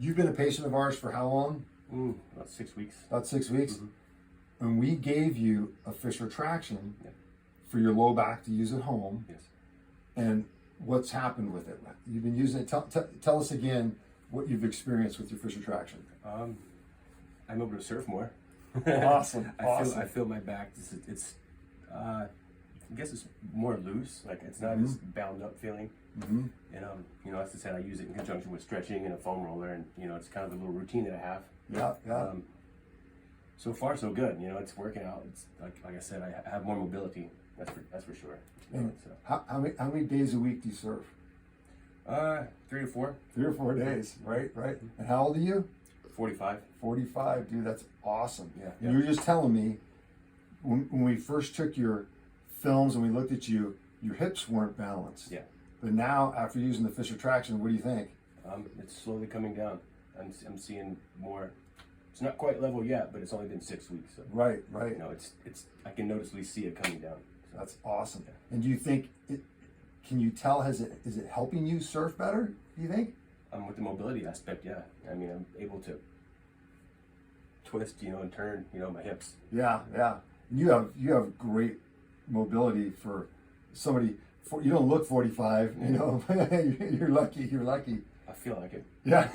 You've been a patient of ours for how long? About 6 weeks. About 6 weeks. Mm-hmm. And we gave you a fish retraction Yep. for your low back to use at home. Yes. And what's happened with it? You've been using it. Tell us again what you've experienced with your fish retraction. I'm able to surf more. Awesome. I feel my back. I guess it's more loose. Like it's not as bound up feeling. Mm-hmm. And as I said, I use it in conjunction with stretching and a foam roller, and it's kind of a little routine that I have. Yeah. So far, so good. It's working out. It's like I said, I have more mobility. That's for sure. And how many days a week do you surf? 3 to 4. 3 or 4 days. Right. And how old are you? 45. 45, dude. That's awesome. Yeah. You were just telling me when we first took your films and we looked at you, your hips weren't balanced. Yeah. But now, after using the fish retraction, what do you think? It's slowly coming down. I'm seeing more. It's not quite level yet, but it's only been 6 weeks. So, Right. it's I can noticeably see it coming down. So. That's awesome. Yeah. And do you think can you tell is it helping you surf better? Do you think? With the mobility aspect, yeah. I mean, I'm able to twist, and turn, my hips. Yeah. You have great mobility for somebody. You don't look 45. You're lucky. I feel like it. Yeah.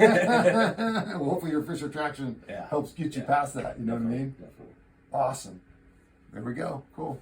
Well, hopefully your fish retraction helps get you past that. You know what I mean? Definitely. Awesome. There we go. Cool.